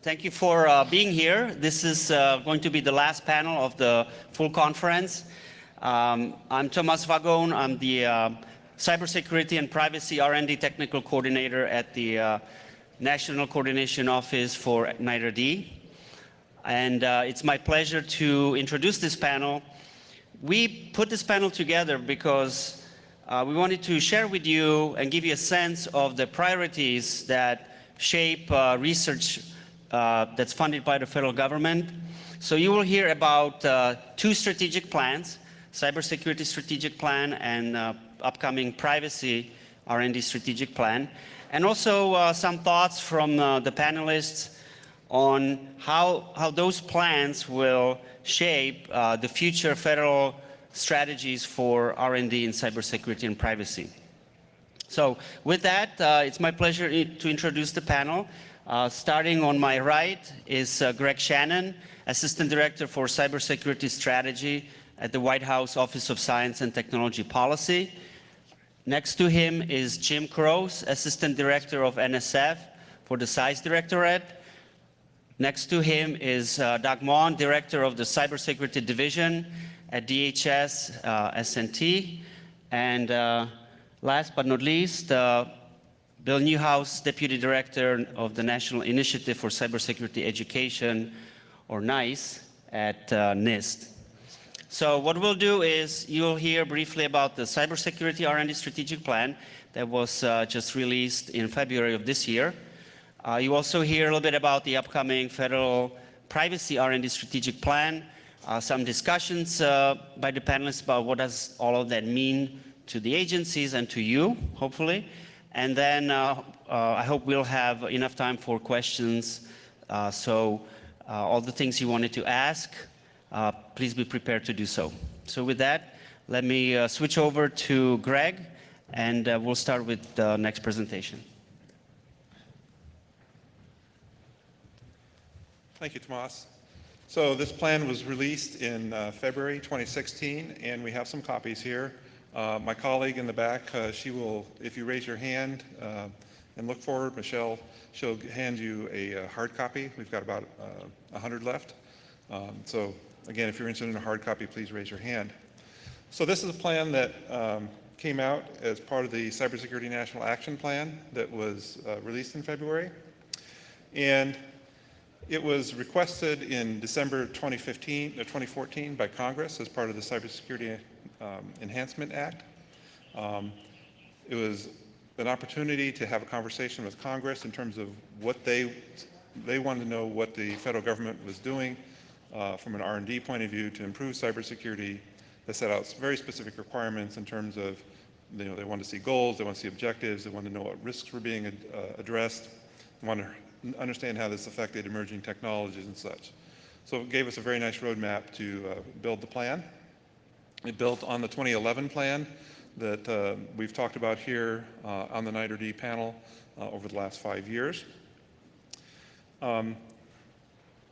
Thank you for being here. This is going to be the last panel of the full conference. I'm Thomas Wagon. I'm the Cybersecurity and Privacy R&D Technical Coordinator at the National Coordination Office for NITRD. And it's my pleasure to introduce this panel. We put this panel together because we wanted to share with you and give you a sense of the priorities that shape research that's funded by the federal government. So you will hear about two strategic plans, cybersecurity strategic plan and upcoming privacy R&D strategic plan, and also some thoughts from the panelists on how those plans will shape the future federal strategies for R&D in cybersecurity and privacy. So with that, it's my pleasure to introduce the panel. Starting on my right is Greg Shannon, Assistant Director for Cybersecurity Strategy at the White House Office of Science and Technology Policy. Next to him is Jim Croce, Assistant Director of NSF for the CISE Directorate. Next to him is Doug Mon, Director of the Cybersecurity Division at DHS S&T. And last but not least, Bill Newhouse, Deputy Director of the National Initiative for Cybersecurity Education, or NICE, at NIST. So what we'll do is you'll hear briefly about the Cybersecurity R&D Strategic Plan that was just released in February of this year. You also hear a little bit about the upcoming Federal Privacy R&D Strategic Plan, some discussions by the panelists about what does all of that mean to the agencies and to you, hopefully. And then I hope we'll have enough time for questions. So all the things you wanted to ask, please be prepared to do so. So with that, let me switch over to Greg, and we'll start with the next presentation. Thank you, Tomas. So this plan was released in February 2016, and we have some copies here. My colleague in the back, she will, if you raise your hand and look forward, Michelle, she'll hand you a hard copy. We've got about 100 left. So again, if you're interested in a hard copy, please raise your hand. So this is a plan that came out as part of the Cybersecurity National Action Plan that was released in February. And it was requested in December 2014 by Congress as part of the Cybersecurity Enhancement Act. It was an opportunity to have a conversation with Congress in terms of what they wanted to know what the federal government was doing from an R&D point of view to improve cybersecurity. They set out very specific requirements in terms of, they wanted to see goals, they wanted to see objectives, they wanted to know what risks were being addressed, they wanted to understand how this affected emerging technologies and such. So it gave us a very nice roadmap to build the plan. It built on the 2011 plan that we've talked about here on the NITRD panel over the last 5 years.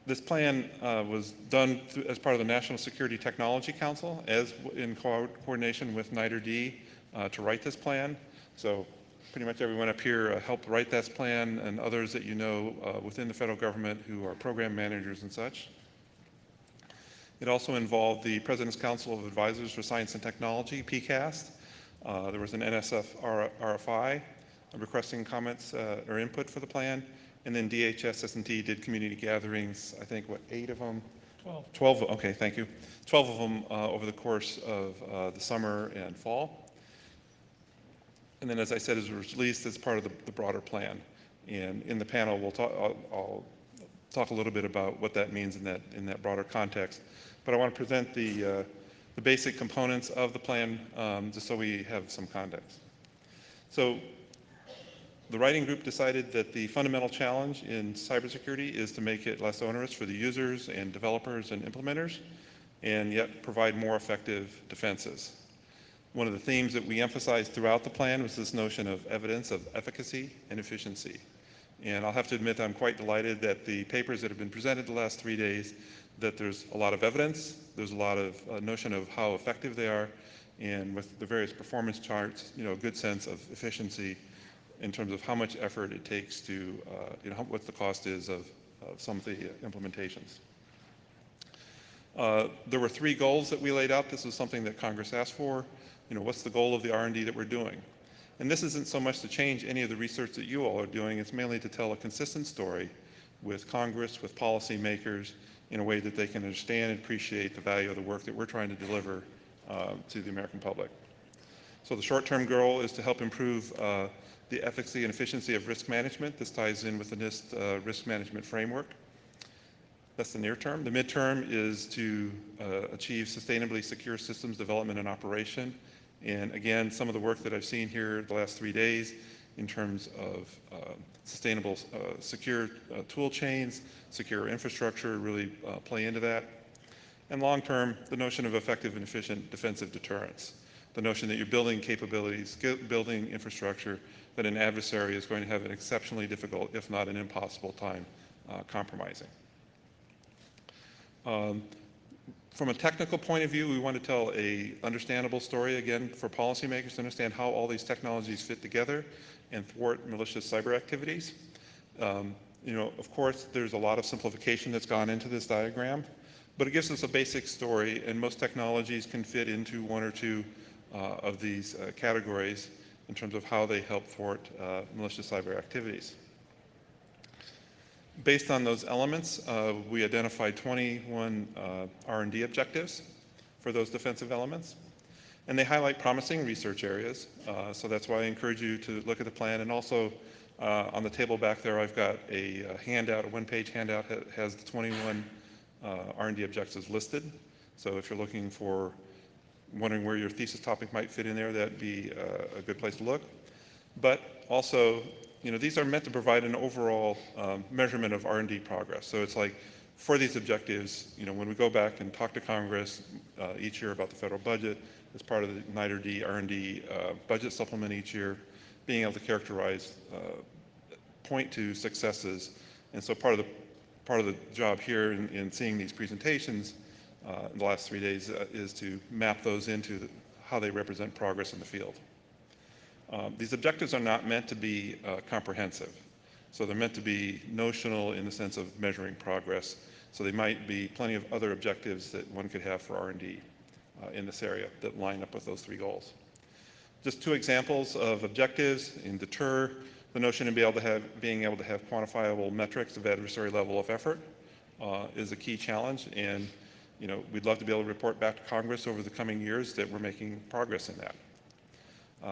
This plan was done as part of the National Security Technology Council, as in coordination with NITRD to write this plan. So pretty much everyone up here helped write this plan, and others that you know within the federal government who are program managers and such. It also involved the President's Council of Advisors for Science and Technology, PCAST. There was an NSF RFI requesting comments or input for the plan. And then DHS S&T did community gatherings, I think, what, 8 of them? 12. 12, okay, thank you. 12 of them over the course of the summer and fall. And then, as I said, it was released as part of the broader plan. And in the panel, I'll talk a little bit about what that means in that broader context. But I want to present the basic components of the plan just so we have some context. So the writing group decided that the fundamental challenge in cybersecurity is to make it less onerous for the users and developers and implementers, and yet provide more effective defenses. One of the themes that we emphasized throughout the plan was this notion of evidence of efficacy and efficiency. And I'll have to admit I'm quite delighted that the papers that have been presented the last 3 days, that there's a lot of evidence, there's a lot of notion of how effective they are, and with the various performance charts, a good sense of efficiency in terms of how much effort it takes to, what the cost is of some of the implementations. There were 3 goals that we laid out. This was something that Congress asked for. What's the goal of the R&D that we're doing? And this isn't so much to change any of the research that you all are doing. It's mainly to tell a consistent story with Congress, with policymakers, in a way that they can understand and appreciate the value of the work that we're trying to deliver to the American public. So the short-term goal is to help improve the efficacy and efficiency of risk management. This ties in with the NIST risk management framework. That's the near term. The midterm is to achieve sustainably secure systems development and operation. And again, some of the work that I've seen here the last 3 days in terms of sustainable, secure tool chains, secure infrastructure really play into that. And long term, the notion of effective and efficient defensive deterrence. The notion that you're building capabilities, building infrastructure that an adversary is going to have an exceptionally difficult, if not an impossible time compromising. From a technical point of view, we want to tell an understandable story, again, for policymakers to understand how all these technologies fit together and thwart malicious cyber activities. Of course, there's a lot of simplification that's gone into this diagram, but it gives us a basic story, and most technologies can fit into 1 or 2 of these categories in terms of how they help thwart malicious cyber activities. Based on those elements, we identified 21 R&D objectives for those defensive elements. And they highlight promising research areas. So that's why I encourage you to look at the plan. And also on the table back there, I've got a handout, a 1-page handout that has the 21 R&D objectives listed. So if you're looking for, wondering where your thesis topic might fit in there, that'd be a good place to look. But also, these are meant to provide an overall measurement of R&D progress. So it's like, for these objectives, when we go back and talk to Congress each year about the federal budget, as part of the NITRD R&D budget supplement each year, being able to characterize, point to successes. And so part of the job here in seeing these presentations in the last 3 days is to map those into how they represent progress in the field. These objectives are not meant to be comprehensive. So they're meant to be notional in the sense of measuring progress. So they might be plenty of other objectives that one could have for R&D in this area that line up with those 3 goals. Just 2 examples of objectives. In deter, the notion of being able to have quantifiable metrics of adversary level of effort is a key challenge. And we'd love to be able to report back to Congress over the coming years that we're making progress in that.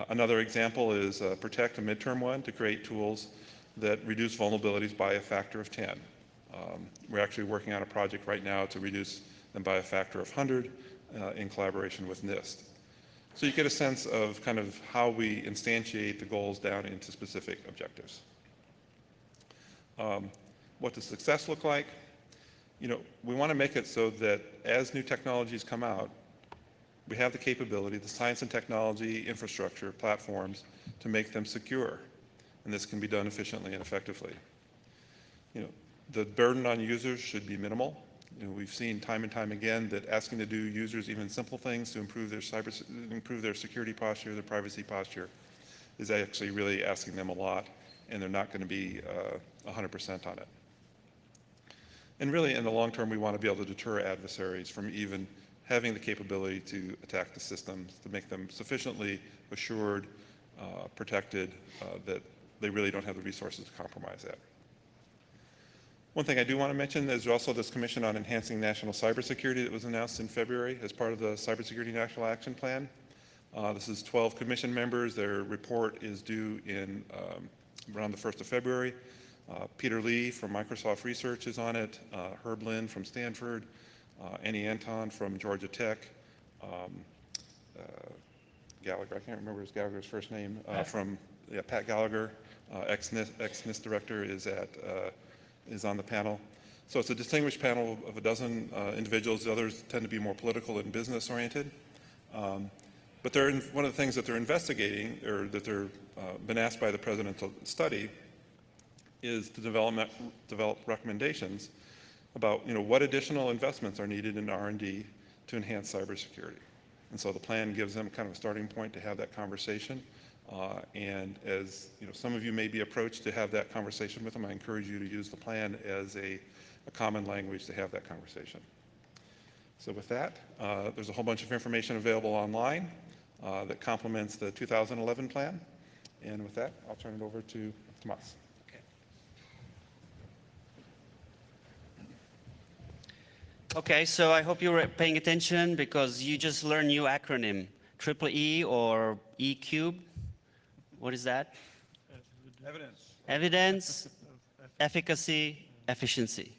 Another example is protect, a midterm one, to create tools that reduce vulnerabilities by a factor of 10. We're actually working on a project right now to reduce them by a factor of 100 in collaboration with NIST. So you get a sense of kind of how we instantiate the goals down into specific objectives. What does success look like? We want to make it so that as new technologies come out, we have the capability, the science and technology, infrastructure, platforms to make them secure. And this can be done efficiently and effectively. The burden on users should be minimal. We've seen time and time again that asking to do users even simple things to improve their security posture, their privacy posture, is actually really asking them a lot, and they're not going to be 100% on it. And really, in the long term, we want to be able to deter adversaries from even having the capability to attack the systems, to make them sufficiently assured, protected, that they really don't have the resources to compromise that. One thing I do want to mention is also this Commission on Enhancing National Cybersecurity that was announced in February as part of the Cybersecurity National Action Plan. This is 12 commission members. Their report is due in around the 1st of February. Peter Lee from Microsoft Research is on it, Herb Lin from Stanford, Annie Anton from Georgia Tech, Gallagher, I can't remember Gallagher's first name, Pat Gallagher, ex-NIST director is on the panel. So it's a distinguished panel of a dozen individuals. The others tend to be more political and business oriented. But one of the things that they're investigating, or that they're been asked by the president to study, is to develop recommendations about what additional investments are needed in R&D to enhance cybersecurity. And so the plan gives them kind of a starting point to have that conversation And as some of you may be approached to have that conversation with them, I encourage you to use the plan as a common language to have that conversation. So with that, there's a whole bunch of information available online that complements the 2011 plan. And with that, I'll turn it over to Tomas. Okay, so I hope you're paying attention because you just learned new acronym, EEE or E cubed. What is that? Evidence. Evidence, efficacy, efficiency.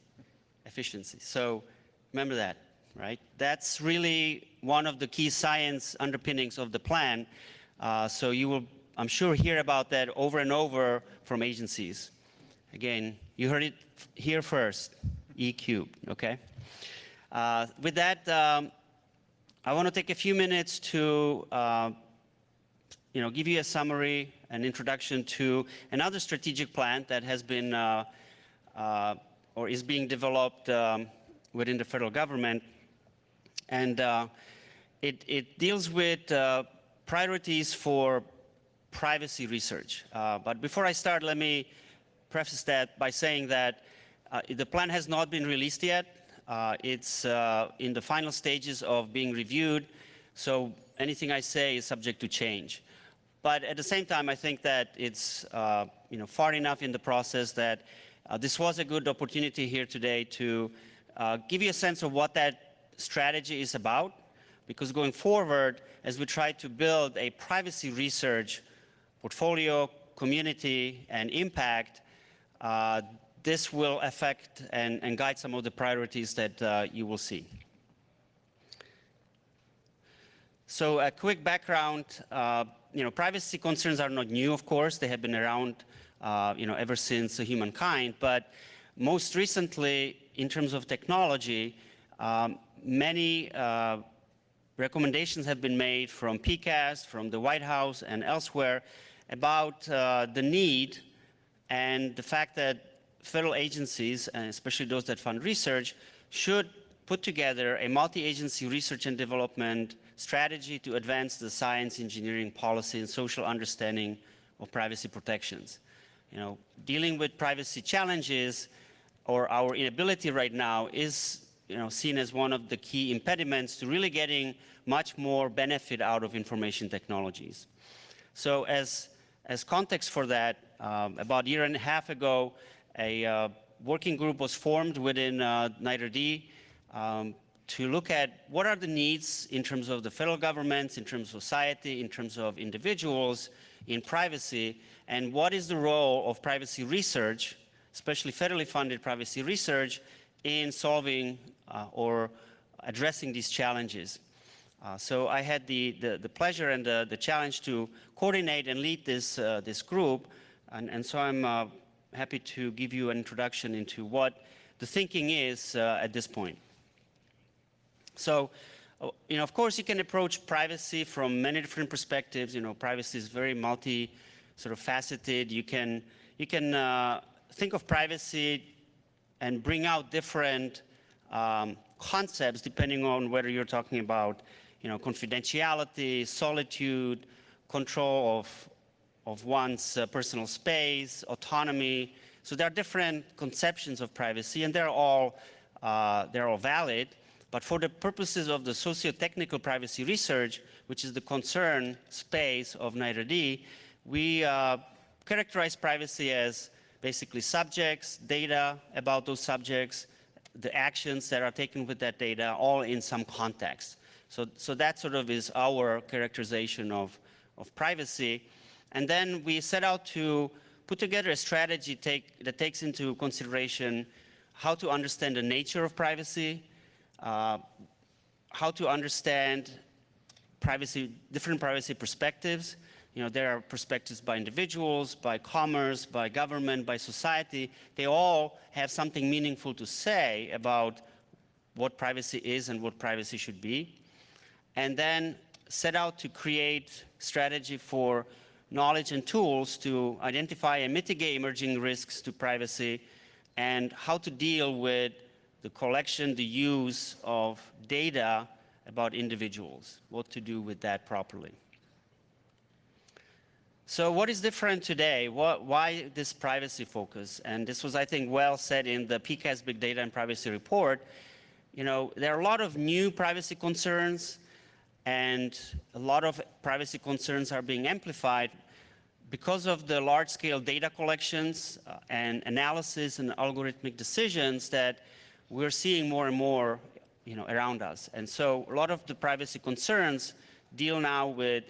Efficiency. So remember that, right? That's really one of the key science underpinnings of the plan. So you will, I'm sure, hear about that over and over from agencies. Again, you heard it here first, E cubed, okay? With that, I want to take a few minutes to give you a summary, an introduction to another strategic plan that has been or is being developed within the federal government. And it deals with priorities for privacy research. But before I start, let me preface that by saying that the plan has not been released yet. It's in the final stages of being reviewed, so anything I say is subject to change. But at the same time, I think that it's far enough in the process that this was a good opportunity here today to give you a sense of what that strategy is about, because going forward, as we try to build a privacy research portfolio, community, and impact, this will affect and guide some of the priorities that you will see. So a quick background, privacy concerns are not new, of course. They have been around, ever since humankind. But most recently, in terms of technology, many recommendations have been made from PCAST, from the White House, and elsewhere about the need and the fact that federal agencies, and especially those that fund research, should put together a multi-agency research and development strategy to advance the science, engineering, policy, and social understanding of privacy protections. Dealing with privacy challenges or our inability right now is seen as one of the key impediments to really getting much more benefit out of information technologies. So as context for that, about a year and a half ago, a working group was formed within NITRD to look at what are the needs in terms of the federal government, in terms of society, in terms of individuals in privacy, and what is the role of privacy research, especially federally funded privacy research, in solving or addressing these challenges. So I had the pleasure and the challenge to coordinate and lead this group, and so I'm happy to give you an introduction into what the thinking is at this point. So, of course, you can approach privacy from many different perspectives. Privacy is very faceted. You can think of privacy and bring out different concepts depending on whether you're talking about, confidentiality, solitude, control of one's personal space, autonomy. So there are different conceptions of privacy, and they're all valid. But for the purposes of the socio-technical privacy research, which is the concern space of NITRD, we characterize privacy as basically subjects, data about those subjects, the actions that are taken with that data, all in some context. So that sort of is our characterization of privacy. And then we set out to put together a strategy that takes into consideration how to understand the nature of privacy, how to understand privacy, different privacy perspectives. There are perspectives by individuals, by commerce, by government, by society. They all have something meaningful to say about what privacy is and what privacy should be. And then set out to create strategy for knowledge and tools to identify and mitigate emerging risks to privacy, and how to deal with the collection, the use of data about individuals, what to do with that properly. So what is different today? Why this privacy focus? And this was, I think, well said in the PCAST Big Data and Privacy Report. You know, there are a lot of new privacy concerns, and a lot of privacy concerns are being amplified because of the large-scale data collections and analysis and algorithmic decisions that we're seeing more and more, you know, around us. And so a lot of the privacy concerns deal now with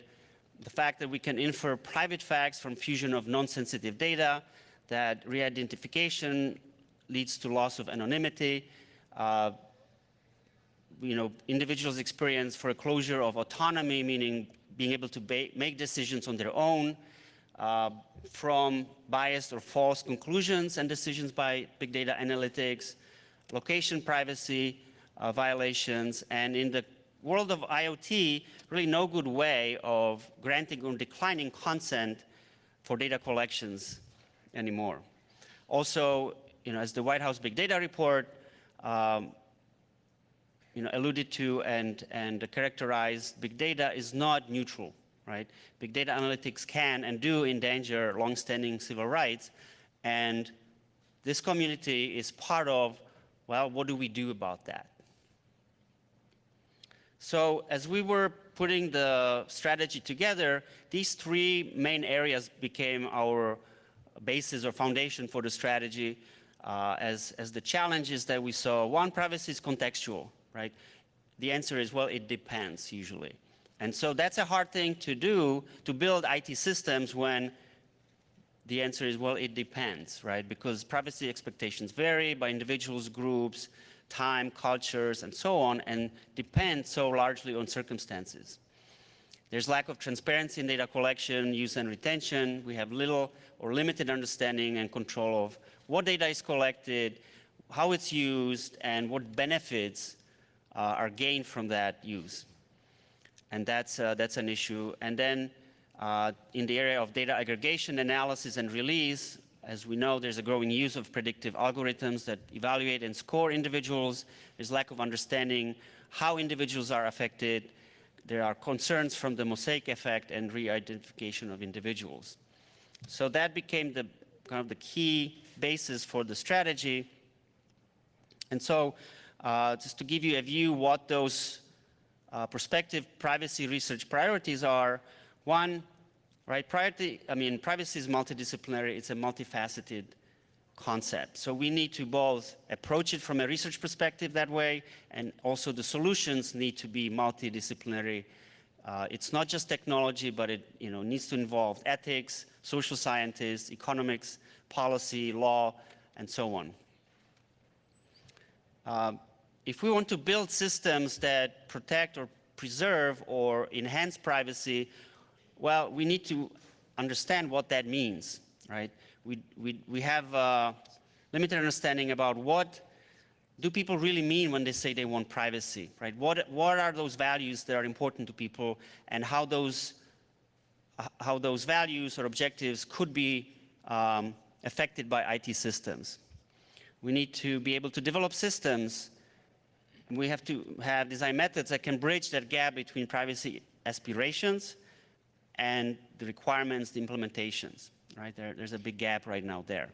the fact that we can infer private facts from fusion of non-sensitive data, that re-identification leads to loss of anonymity, you know, individuals experience foreclosure of autonomy, meaning being able to make decisions on their own from biased or false conclusions and decisions by big data analytics, location privacy violations, and in the world of IoT, really no good way of granting or declining consent for data collections anymore. Also, you know, as the White House Big Data Report you know, alluded to and characterized, big data is not neutral, right? Big data analytics can and do endanger long-standing civil rights, and this community is part of, well, what do we do about that? So as we were putting the strategy together, these three main areas became our basis or foundation for the strategy as the challenges that we saw. One, privacy is contextual, right? The answer is, well, it depends usually. And so that's a hard thing to do, to build IT systems when the answer is, well, it depends, right? Because privacy expectations vary by individuals, groups, time, cultures, and so on, and depend so largely on circumstances. There's lack of transparency in data collection, use, and retention. We have little or limited understanding and control of what data is collected, how it's used, and what benefits are gained from that use. And that's an issue. And then in the area of data aggregation, analysis, and release, as we know, there's a growing use of predictive algorithms that evaluate and score individuals. There's lack of understanding how individuals are affected. There are concerns from the mosaic effect and re-identification of individuals. So that became the kind of the key basis for the strategy. And so just to give you a view what those prospective privacy research priorities are, one, right, privacy is multidisciplinary, it's a multifaceted concept. So we need to both approach it from a research perspective that way, and also the solutions need to be multidisciplinary. It's not just technology, but it needs to involve ethics, social scientists, economics, policy, law, and so on. If we want to build systems that protect or preserve or enhance privacy, well, we need to understand what that means, right? We have limited understanding about what do people really mean when they say they want privacy, right? What are those values that are important to people, and how those values or objectives could be affected by IT systems. We need to be able to develop systems. We have to have design methods that can bridge that gap between privacy aspirations and the requirements, the implementations, right? There's a big gap right now there.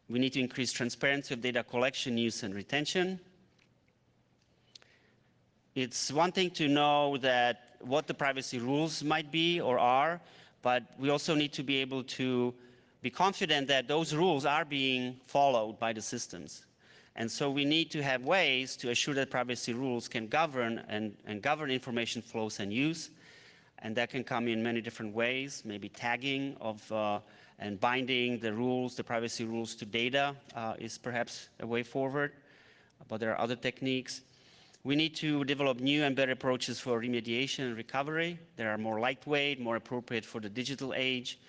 We need to increase transparency of data collection, use, and retention. It's one thing to know that what the privacy rules might be or are, but we also need to be able to be confident that those rules are being followed by the systems. And so we need to have ways to assure that privacy rules can govern and govern information flows and use. And that can come in many different ways, maybe tagging of and binding the rules, the privacy rules to data is perhaps a way forward, but there are other techniques. We need to develop new and better approaches for remediation and recovery. They are more lightweight, more appropriate for the digital age.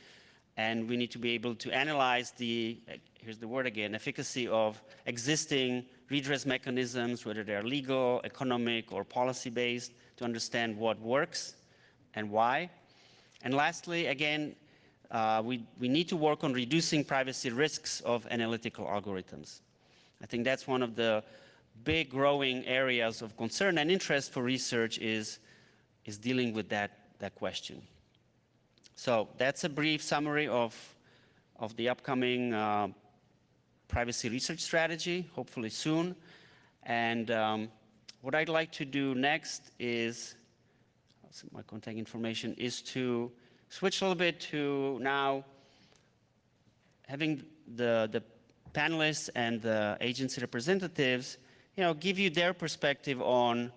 And we need to be able to analyze the, here's the word again, efficacy of existing redress mechanisms, whether they're legal, economic, or policy-based, to understand what works and why. And lastly, again, we need to work on reducing privacy risks of analytical algorithms. I think that's one of the big growing areas of concern and interest for research is dealing with that question. So that's a brief summary of the upcoming privacy research strategy, hopefully soon. And what I'd like to do next is, my contact information, is to switch a little bit to now having the panelists and the agency representatives, give you their perspective on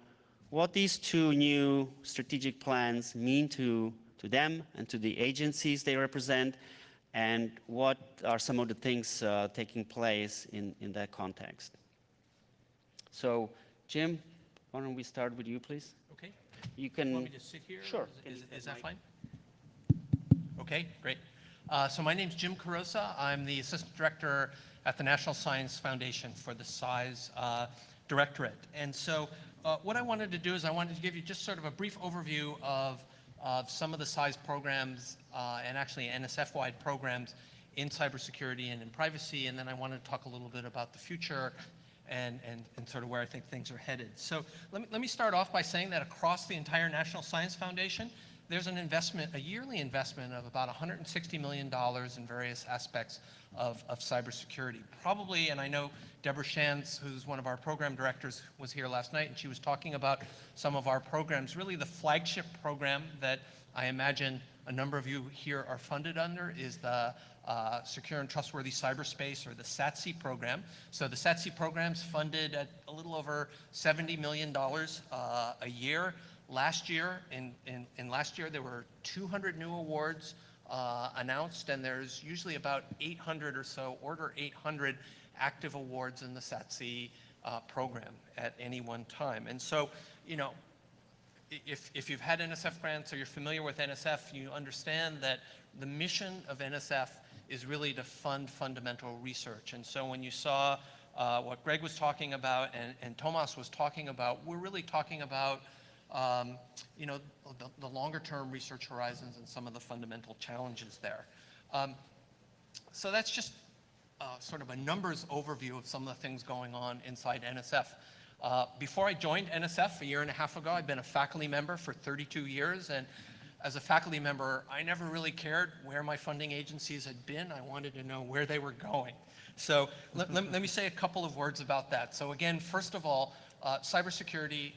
what these two new strategic plans mean to them and to the agencies they represent, and what are some of the things taking place in that context. So, Jim, why don't we start with you, please? Okay. You can. Want me to sit here? Sure. Is that fine? Okay, great. So my name's Jim Carosa. I'm the Assistant Director at the National Science Foundation for the SISE Directorate. And so what I wanted to do is I wanted to give you just sort of a brief overview of some of the SISE programs and actually NSF-wide programs in cybersecurity and in privacy. And then I wanted to talk a little bit about the future and sort of where I think things are headed. So let me start off by saying that across the entire National Science Foundation, there's an investment, a yearly investment of about $160 million in various aspects of cybersecurity. Probably, and I know Deborah Shands, who's one of our program directors, was here last night, and she was talking about some of our programs. Really, the flagship program that I imagine a number of you here are funded under is the Secure and Trustworthy Cyberspace, or the SATC program. So the SATC program's funded at a little over $70 million a year. Last year, in last year, there were 200 new awards announced, and there's usually about 800 or so, order 800 active awards in the SATC program at any one time. And so, if you've had NSF grants or you're familiar with NSF, you understand that the mission of NSF is really to fund fundamental research. And so when you saw what Greg was talking about and Tomas was talking about, we're really talking about the longer-term research horizons and some of the fundamental challenges there. So that's just sort of a numbers overview of some of the things going on inside NSF. Before I joined NSF a year and a half ago, I've been a faculty member for 32 years, and as a faculty member, I never really cared where my funding agencies had been. I wanted to know where they were going. So let me say a couple of words about that. So again, first of all, cybersecurity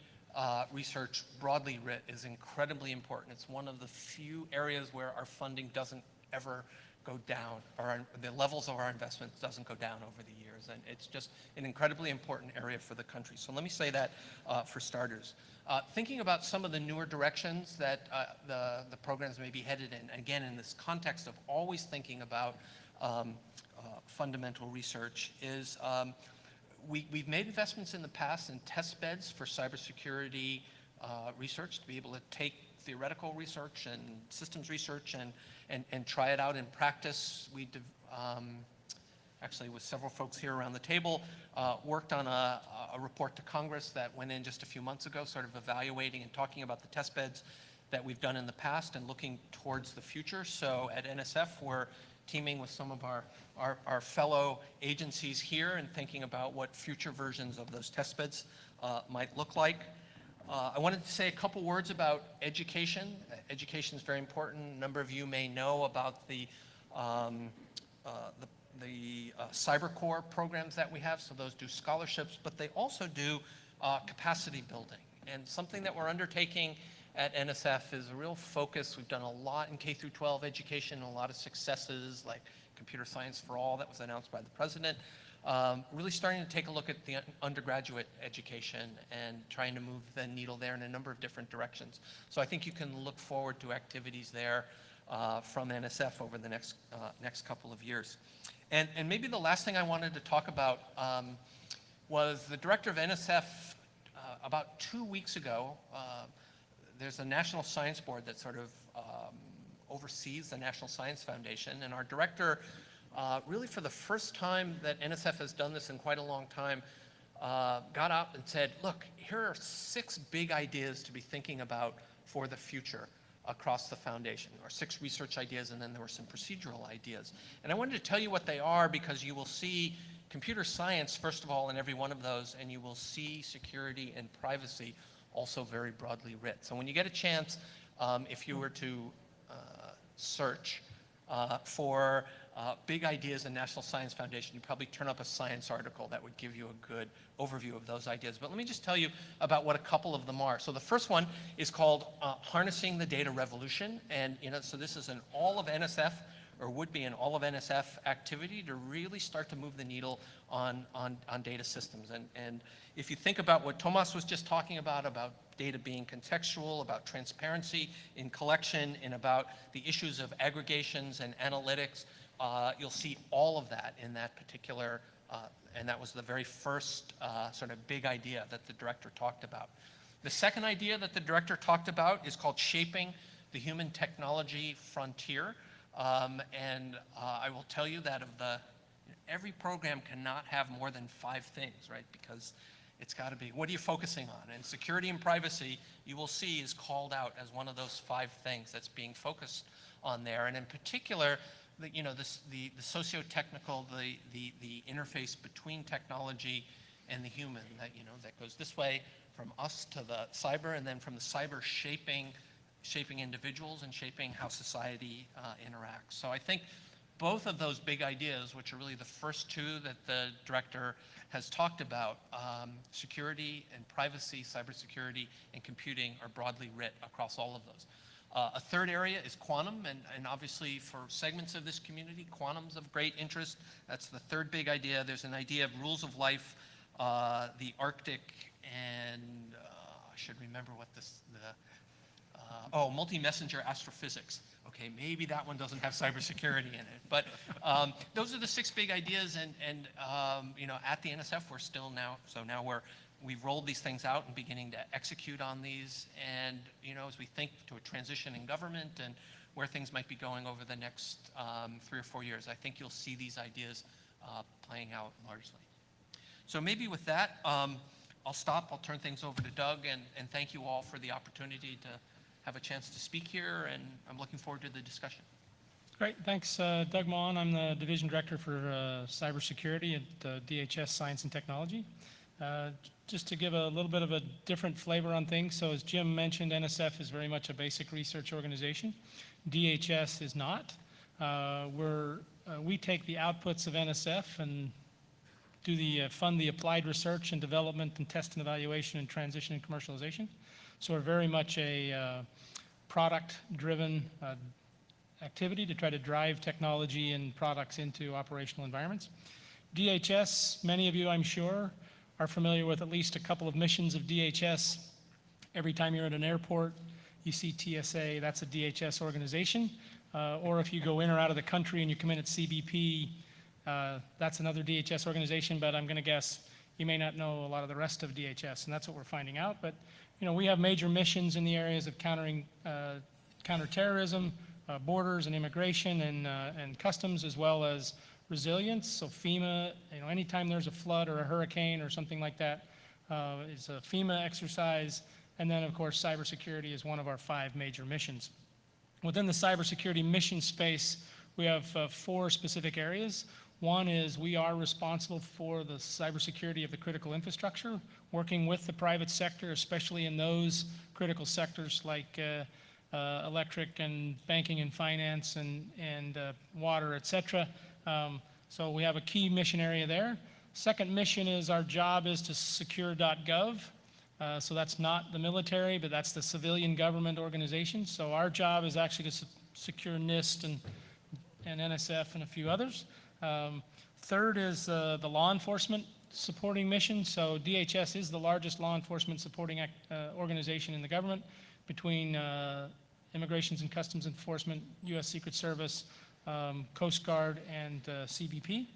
research, broadly writ, is incredibly important. It's one of the few areas where our funding doesn't ever go down, or the levels of our investment doesn't go down over the years, and it's just an incredibly important area for the country. So let me say that for starters. Thinking about some of the newer directions that the programs may be headed in, again, in this context of always thinking about fundamental research, is we've made investments in the past in test beds for cybersecurity research to be able to take theoretical research and systems research and try it out in practice. We actually, with several folks here around the table, worked on a report to Congress that went in just a few months ago, sort of evaluating and talking about the test beds that we've done in the past and looking towards the future. So at NSF, we're teaming with some of our fellow agencies here and thinking about what future versions of those test beds might look like. I wanted to say a couple words about education. Education is very important. A number of you may know about the Cyber Core programs that we have. So those do scholarships, but they also do capacity building. And something that we're undertaking at NSF is a real focus. We've done a lot in K through 12 education, a lot of successes like Computer Science for All that was announced by the president. Really starting to take a look at the undergraduate education and trying to move the needle there in a number of different directions. So I think you can look forward to activities there from NSF over the next couple of years. And maybe the last thing I wanted to talk about was the director of NSF about 2 weeks ago. There's a National Science Board that sort of oversees the National Science Foundation, and our director, really for the first time that NSF has done this in quite a long time, got up and said, look, here are 6 big ideas to be thinking about for the future across the foundation, or 6 research ideas, and then there were some procedural ideas. And I wanted to tell you what they are because you will see computer science, first of all, in every one of those, and you will see security and privacy also very broadly writ. So when you get a chance, if you were to search for big ideas in National Science Foundation, you probably turn up a science article that would give you a good overview of those ideas. But let me just tell you about what a couple of them are. So the first one is called Harnessing the Data Revolution. And so this is an all of NSF, or would be an all of NSF activity to really start to move the needle on data systems. And if you think about what Tomas was just talking about data being contextual, about transparency in collection, and about the issues of aggregations and analytics, you'll see all of that in that particular, and that was the very first sort of big idea that the director talked about. The second idea that the director talked about is called Shaping the Human Technology Frontier. And I will tell you that every program cannot have more than 5 things, right? Because it's got to be, what are you focusing on? And security and privacy, you will see, is called out as one of those 5 things that's being focused on there. And in particular, the socio-technical, the interface between technology and the human, that goes this way from us to the cyber, and then from the cyber shaping individuals and shaping how society interacts. So I think both of those big ideas, which are really the first 2 that the director has talked about, security and privacy, cybersecurity and computing, are broadly writ across all of those. A third area is quantum, and obviously for segments of this community, quantum's of great interest. That's the third big idea. There's an idea of rules of life, the Arctic, and I should remember what multi-messenger astrophysics. Okay, maybe that one doesn't have cybersecurity in it, but those are the 6 big ideas, and at the NSF we're still now, so now we've rolled these things out and beginning to execute on these, and as we think to a transition in government and where things might be going over the next 3 or 4 years, I think you'll see these ideas playing out largely. So maybe with that, I'll stop, I'll turn things over to Doug, and thank you all for the opportunity to have a chance to speak here, and I'm looking forward to the discussion. Great, thanks. Doug Maughan, I'm the Division Director for Cybersecurity at DHS Science and Technology. Just to give a little bit of a different flavor on things, so as Jim mentioned, NSF is very much a basic research organization. DHS is not. We take the outputs of NSF and fund the applied research and development and test and evaluation and transition and commercialization. So we're very much a product-driven activity to try to drive technology and products into operational environments. DHS, many of you, I'm sure, are familiar with at least a couple of missions of DHS. Every time you're at an airport, you see TSA, that's a DHS organization. Or if you go in or out of the country and you come in at CBP, that's another DHS organization, but I'm going to guess you may not know a lot of the rest of DHS, and that's what we're finding out. But we have major missions in the areas of counterterrorism, borders and immigration, and customs, as well as resilience. So FEMA, anytime there's a flood or a hurricane or something like that, is a FEMA exercise. And then, of course, cybersecurity is one of our 5 major missions. Within the cybersecurity mission space, we have 4 specific areas. One is we are responsible for the cybersecurity of the critical infrastructure, working with the private sector, especially in those critical sectors like electric and banking and finance and water, et cetera. So we have a key mission area there. Second mission is our job is to secure.gov. So that's not the military, but that's the civilian government organization. So our job is actually to secure NIST and NSF and a few others. Third is the law enforcement supporting mission. So DHS is the largest law enforcement supporting organization in the government, between Immigrations and Customs Enforcement, U.S. Secret Service, Coast Guard, and CBP.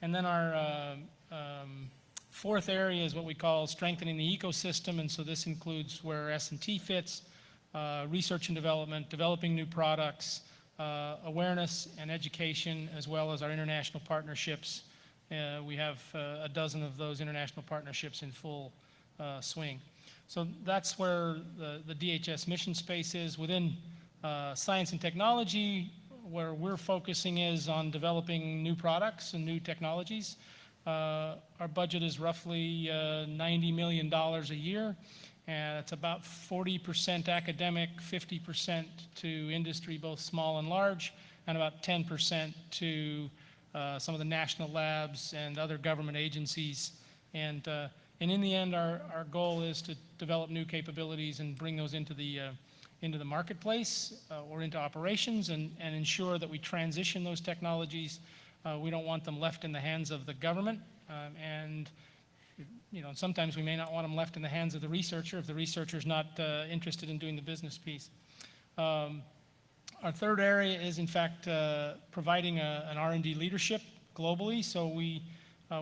And then our fourth area is what we call strengthening the ecosystem, and so this includes where S&T fits, research and development, developing new products, awareness and education, as well as our international partnerships. We have a dozen of those international partnerships in full swing. So that's where the DHS mission space is. Within science and technology, where we're focusing is on developing new products and new technologies. Our budget is roughly $90 million a year, and it's about 40% academic, 50% to industry, both small and large, and about 10% to some of the national labs and other government agencies. And in the end, our goal is to develop new capabilities and bring those into the marketplace or into operations, and ensure that we transition those technologies. We don't want them left in the hands of the government, and sometimes we may not want them left in the hands of the researcher if the researcher's not interested in doing the business piece. Our third area is, in fact, providing an R&D leadership globally. So we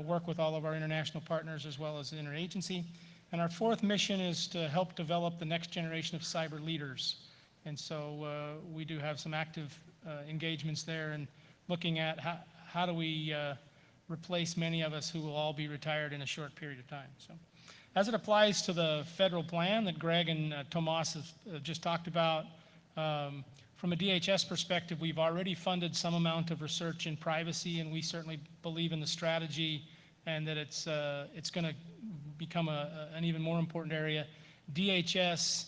work with all of our international partners as well as the interagency. And our fourth mission is to help develop the next generation of cyber leaders. And so we do have some active engagements there, and looking at how do we replace many of us who will all be retired in a short period of time. So as it applies to the federal plan that Greg and Tomas have just talked about, from a DHS perspective, we've already funded some amount of research in privacy, and we certainly believe in the strategy and that it's going to become an even more important area. DHS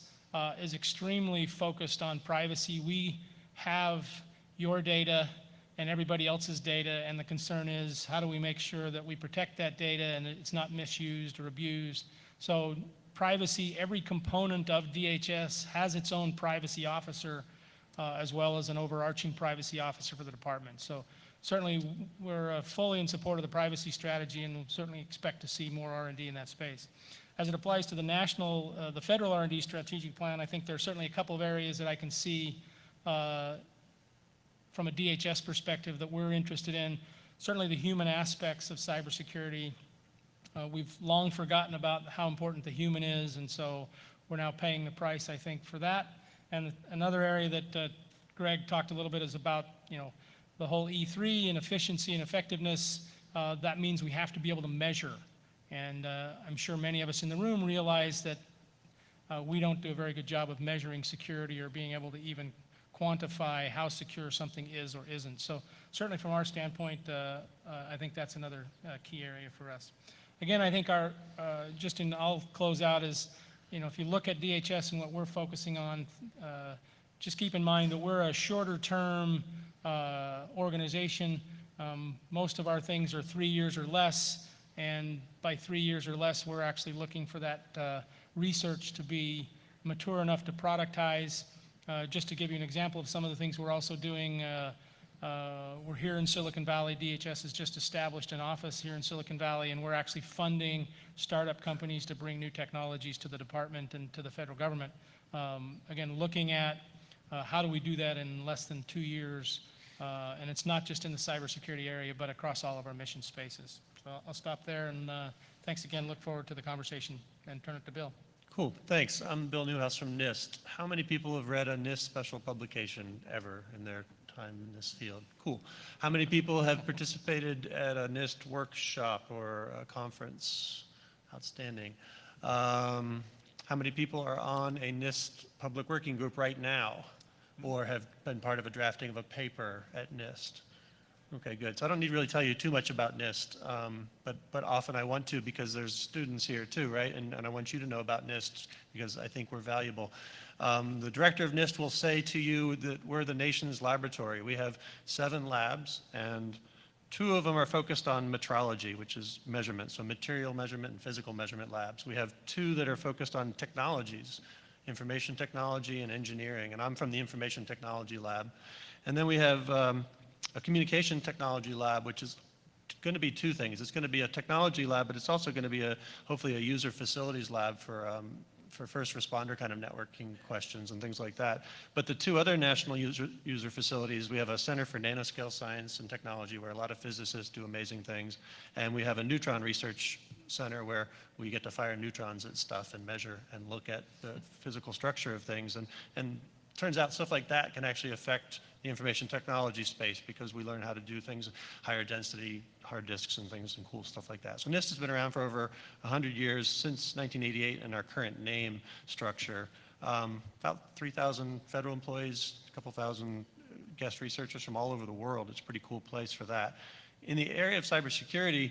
is extremely focused on privacy. We have your data and everybody else's data, and the concern is how do we make sure that we protect that data and it's not misused or abused. So privacy, every component of DHS has its own privacy officer, as well as an overarching privacy officer for the department. So certainly we're fully in support of the privacy strategy, and we'll certainly expect to see more R&D in that space. As it applies to the federal R&D strategic plan, I think there are certainly a couple of areas that I can see from a DHS perspective that we're interested in. Certainly the human aspects of cybersecurity. We've long forgotten about how important the human is, and so we're now paying the price, I think, for that. And another area that Greg talked a little bit is about, the whole E3 and efficiency and effectiveness. That means we have to be able to measure. And I'm sure many of us in the room realize that we don't do a very good job of measuring security or being able to even quantify how secure something is or isn't. So certainly from our standpoint, I think that's another key area for us. Again, I think I'll close out is, if you look at DHS and what we're focusing on, just keep in mind that we're a shorter term organization. Most of our things are 3 years or less, and by 3 years or less, we're actually looking for that research to be mature enough to productize. Just to give you an example of some of the things we're also doing, we're here in Silicon Valley. DHS has just established an office here in Silicon Valley, and we're actually funding startup companies to bring new technologies to the department and to the federal government. Again, looking at how do we do that in less than 2 years, and it's not just in the cybersecurity area, but across all of our mission spaces. So I'll stop there, and thanks again. Look forward to the conversation, and turn it to Bill. Cool, thanks. I'm Bill Newhouse from NIST. How many people have read a NIST special publication ever in their time in this field? Cool. How many people have participated at a NIST workshop or a conference? Outstanding. How many people are on a NIST public working group right now, or have been part of a drafting of a paper at NIST? Okay, good. So I don't need to really tell you too much about NIST, but often I want to, because there's students here too, right? And I want you to know about NIST because I think we're valuable. The director of NIST will say to you that we're the nation's laboratory. We have 7 labs, and 2 of them are focused on metrology, which is measurement, so material measurement and physical measurement labs. We have 2 that are focused on technologies, information technology and engineering, and I'm from the information technology lab. And then we have a communication technology lab, which is going to be 2 things. It's going to be a technology lab, but it's also going to be hopefully a user facilities lab for first responder kind of networking questions and things like that. But the 2 other national user facilities, we have a Center for Nanoscale Science and Technology, where a lot of physicists do amazing things, and we have a neutron research center where we get to fire neutrons at stuff and measure and look at the physical structure of things. And turns out stuff like that can actually affect the information technology space, because we learn how to do things, higher density hard disks and things, and cool stuff like that. So NIST has been around for over 100 years, since 1988 in our current name structure. About 3,000 federal employees, a couple thousand guest researchers from all over the world. It's a pretty cool place for that. In the area of cybersecurity,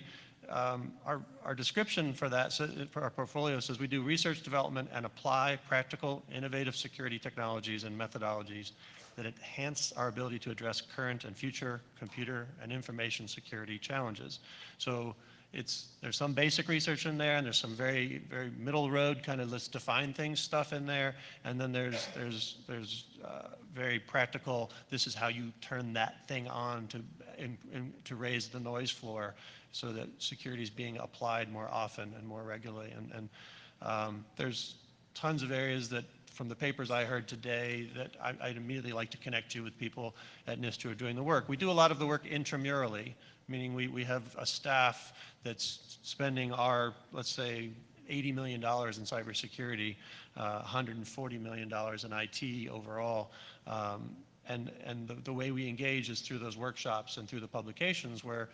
our description for that, for our portfolio says we do research, development, and apply practical, innovative security technologies and methodologies that enhance our ability to address current and future computer and information security challenges. So there's some basic research in there, and there's some very, very middle road kind of let's define things stuff in there, and then there's very practical, this is how you turn that thing on to raise the noise floor so that security is being applied more often and more regularly. And there's tons of areas that from the papers I heard today that I'd immediately like to connect you with people at NIST who are doing the work. We do a lot of the work intramurally, meaning we have a staff that's spending our, let's say, $80 million in cybersecurity, $140 million in IT overall. And the way we engage is through those workshops and through the publications where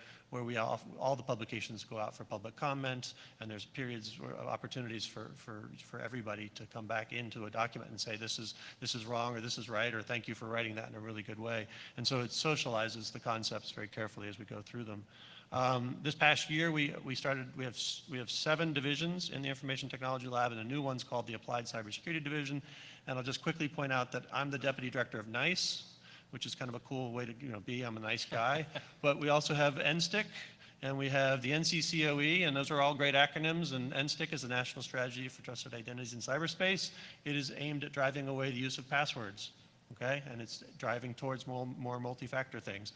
all the publications go out for public comment, and there's periods of opportunities for everybody to come back into a document and say this is wrong or this is right or thank you for writing that in a really good way. And so it socializes the concepts very carefully as we go through them. This past year we have 7 divisions in the Information Technology Lab, and a new one's called the Applied Cybersecurity Division. And I'll just quickly point out that I'm the Deputy Director of NICE, which is kind of a cool way to be. I'm a nice guy. But we also have NSTIC, and we have the NCCOE, and those are all great acronyms. And NSTIC is the National Strategy for Trusted Identities in Cyberspace. It is aimed at driving away the use of passwords, okay? And it's driving towards more multi-factor things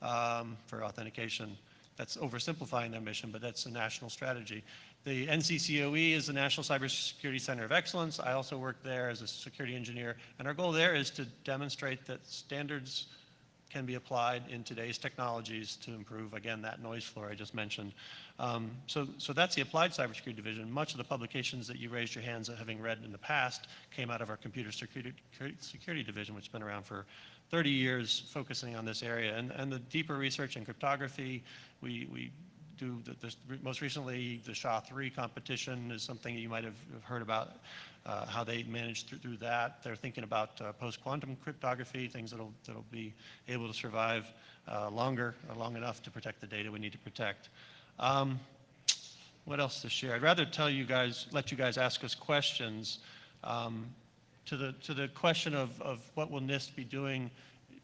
for authentication. That's oversimplifying their mission, but that's a national strategy. The NCCOE is the National Cybersecurity Center of Excellence. I also work there as a security engineer, and our goal there is to demonstrate that standards can be applied in today's technologies to improve, again, that noise floor I just mentioned. So that's the Applied Cybersecurity Division. Much of the publications that you raised your hands at having read in the past came out of our Computer Security Division, which has been around for 30 years focusing on this area. And the deeper research in cryptography, we do most recently the SHA-3 competition is something you might have heard about, how they managed through that. They're thinking about post-quantum cryptography, things that'll be able to survive long enough to protect the data we need to protect. What else to share? I'd rather let you guys ask us questions. To the question of what will NIST be doing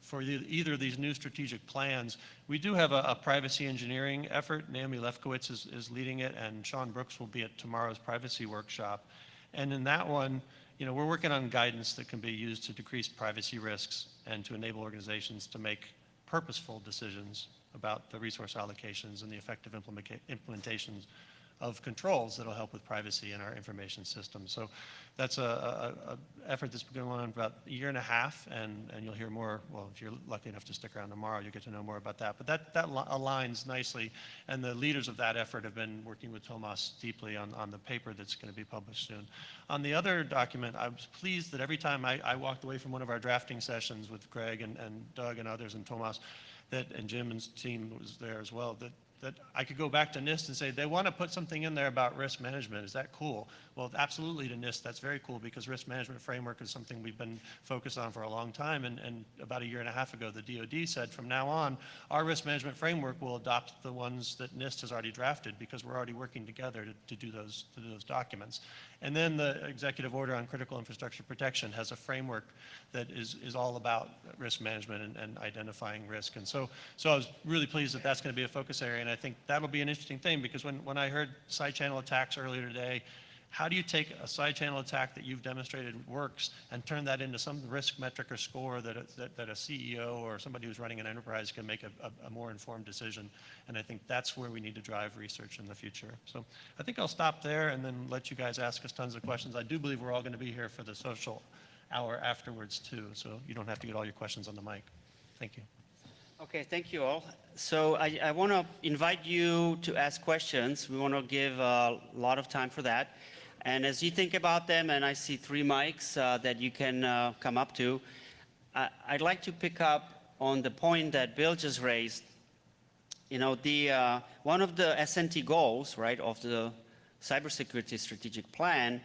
for either of these new strategic plans, we do have a privacy engineering effort. Naomi Lefkowitz is leading it, and Sean Brooks will be at tomorrow's privacy workshop. And in that one, we're working on guidance that can be used to decrease privacy risks and to enable organizations to make purposeful decisions about the resource allocations and the effective implementations of controls that'll help with privacy in our information system. So that's a effort that's been going on about a year and a half, and you'll hear more. Well, if you're lucky enough to stick around tomorrow, you'll get to know more about that. But that aligns nicely, and the leaders of that effort have been working with Tomas deeply on the paper that's going to be published soon. On the other document, I was pleased that every time I walked away from one of our drafting sessions with Greg and Doug and others and Tomas, and Jim and his team was there as well, that I could go back to NIST and say, they want to put something in there about risk management. Is that cool? Well, absolutely to NIST, that's very cool because risk management framework is something we've been focused on for a long time. And about a year and a half ago, the DoD said from now on, our risk management framework will adopt the ones that NIST has already drafted because we're already working together to do those documents. And then the executive order on critical infrastructure protection has a framework that is all about risk management and identifying risk. And so I was really pleased that that's going to be a focus area. And I think that'll be an interesting thing because when I heard side channel attacks earlier today, how do you take a side channel attack that you've demonstrated works and turn that into some risk metric or score that a CEO or somebody who's running an enterprise can make a more informed decision? And I think that's where we need to drive research in the future. So I think I'll stop there and then let you guys ask us tons of questions. I do believe we're all going to be here for the social hour afterwards too, so you don't have to get all your questions on the mic. Thank you. Okay, thank you all. So I want to invite you to ask questions. We want to give a lot of time for that. And as you think about them, and I see 3 mics that you can come up to, I'd like to pick up on the point that Bill just raised. One of the S&T goals, right, of the cybersecurity strategic plan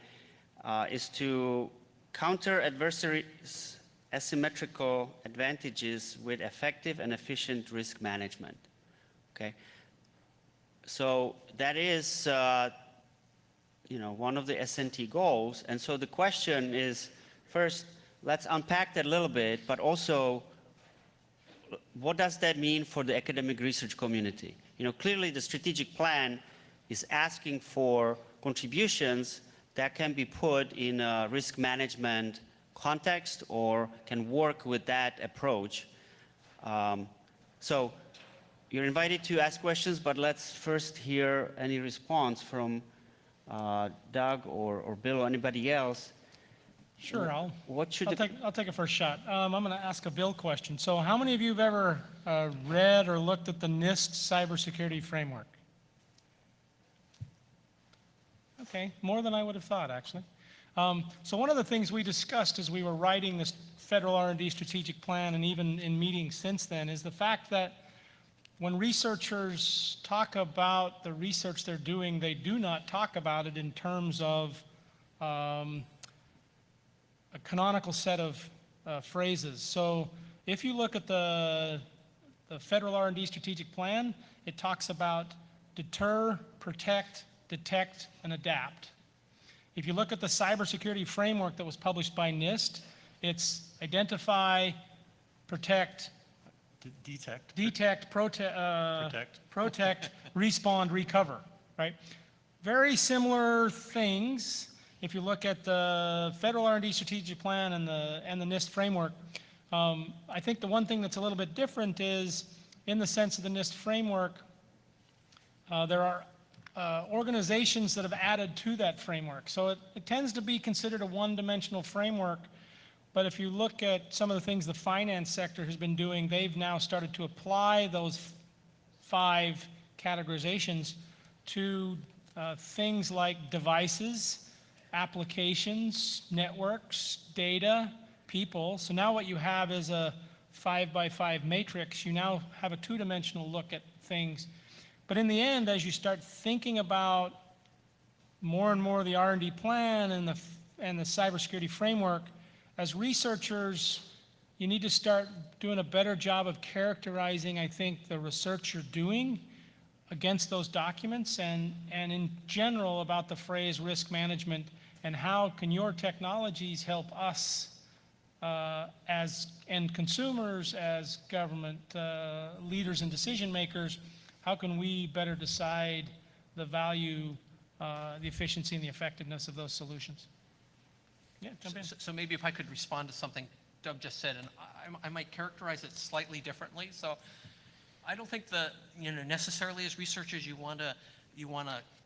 is to counter adversaries' asymmetrical advantages with effective and efficient risk management. Okay. So that is, one of the S&T goals. And so the question is, first, let's unpack that a little bit, but also, what does that mean for the academic research community? Clearly the strategic plan is asking for contributions that can be put in a risk management context or can work with that approach. So you're invited to ask questions, but let's first hear any response from Doug or Bill or anybody else. Sure, What should I'll take a first shot. I'm going to ask a Bill question. So how many of you have ever read or looked at the NIST cybersecurity framework? Okay, more than I would have thought, actually. So one of the things we discussed as we were writing this federal R&D strategic plan, and even in meetings since then, is the fact that when researchers talk about the research they're doing, they do not talk about it in terms of a canonical set of phrases. So if you look at the federal R&D strategic plan, it talks about deter, protect, detect, and adapt. If you look at the cybersecurity framework that was published by NIST, it's identify, protect, protect, respond, recover, right? Very similar things. If you look at the federal R&D strategic plan and the NIST framework, I think the one thing that's a little bit different is, in the sense of the NIST framework, there are organizations that have added to that framework. So it tends to be considered a one-dimensional framework, but if you look at some of the things the finance sector has been doing, they've now started to apply those 5 categorizations to things like devices, applications, networks, data, people. So now what you have is a 5x5 matrix. You now have a 2-dimensional look at things. But in the end, as you start thinking about more and more of the R&D plan and the cybersecurity framework, as researchers, you need to start doing a better job of characterizing, I think, the research you're doing against those documents, and in general about the phrase risk management, and how can your technologies help us as end consumers, as government leaders and decision makers. How can we better decide the value, the efficiency, and the effectiveness of those solutions? Yeah, jump in. So maybe if I could respond to something Doug just said, and I might characterize it slightly differently. So I don't think that, necessarily as researchers you want to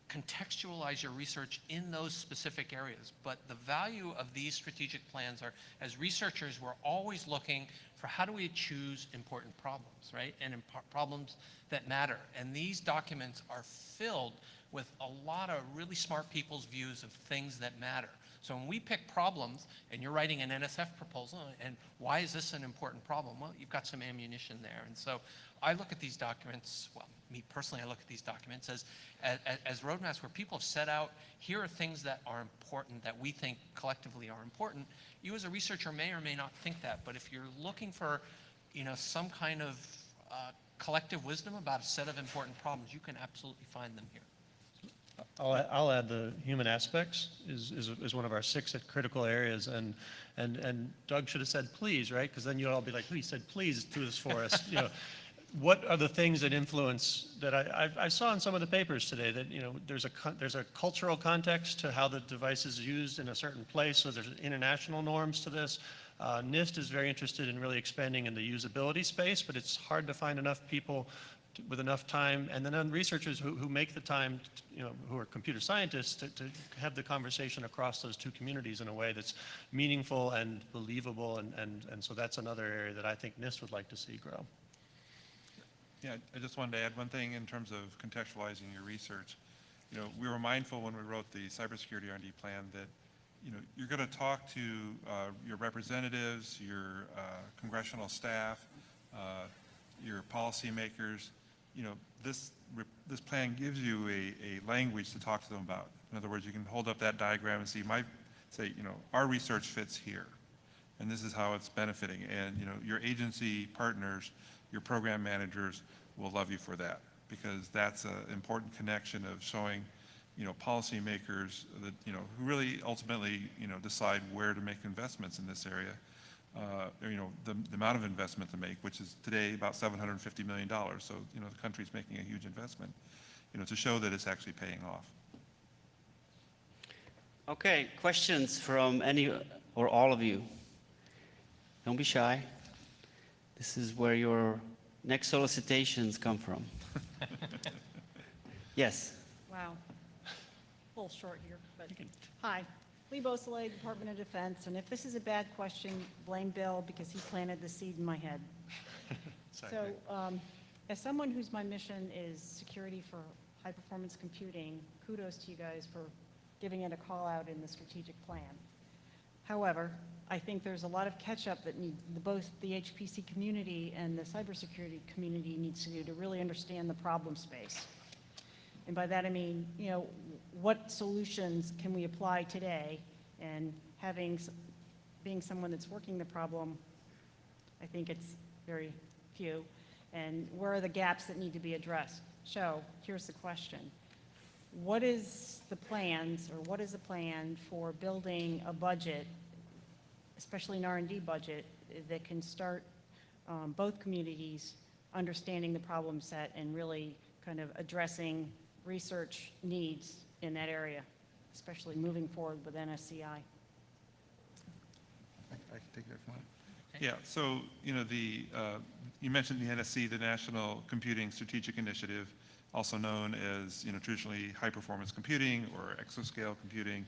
contextualize your research in those specific areas. But the value of these strategic plans are, as researchers, we're always looking for how do we choose important problems, right? And problems that matter. And these documents are filled with a lot of really smart people's views of things that matter. So when we pick problems, and you're writing an NSF proposal, and why is this an important problem? Well, you've got some ammunition there. And so I look at these documents, well, me personally, I look at these documents as roadmaps where people have set out, here are things that are important, that we think collectively are important. You as a researcher may or may not think that, but if you're looking for, some kind of collective wisdom about a set of important problems, you can absolutely find them here. I'll add the human aspects is one of our 6 critical areas, and Doug should have said please, right? Because then you'll all be like, he said please do this for us. What are the things that influence that I saw in some of the papers today that there's a cultural context to how the device is used in a certain place, so there's international norms to this. NIST is very interested in really expanding in the usability space, but it's hard to find enough people with enough time, and then researchers who make the time, who are computer scientists, to have the conversation across those 2 communities in a way that's meaningful and believable, and so that's another area that I think NIST would like to see grow. Yeah, I just wanted to add one thing in terms of contextualizing your research. We were mindful when we wrote the cybersecurity R&D plan that, you're going to talk to your representatives, your congressional staff, your policymakers. This plan gives you a language to talk to them about. In other words, you can hold up that diagram and say, our research fits here, and this is how it's benefiting. And your agency partners, your program managers will love you for that, because that's an important connection of showing, policymakers that, who really ultimately, decide where to make investments in this area. The amount of investment to make, which is today about $750 million. So, the country's making a huge investment, to show that it's actually paying off. Okay, questions from any or all of you? Don't be shy. This is where your next solicitations come from. Yes. Wow. A little short here, but, hi. Lee Beausoleil, Department of Defense, and if this is a bad question, blame Bill because he planted the seed in my head. So, as someone whose my mission is security for high-performance computing, kudos to you guys for giving it a call-out in the strategic plan. However, I think there's a lot of catch-up that both the HPC community and the cybersecurity community needs to do to really understand the problem space. And by that I mean, what solutions can we apply today? And being someone that's working the problem, I think it's very few. And where are the gaps that need to be addressed? So here's the question. What is the plan for building a budget, especially an R&D budget, that can start both communities understanding the problem set and really kind of addressing research needs in that area, especially moving forward with NSCI? I can take that one. Yeah, so, you mentioned the NSC, the National Computing Strategic Initiative, also known as, traditionally high-performance computing or exascale computing.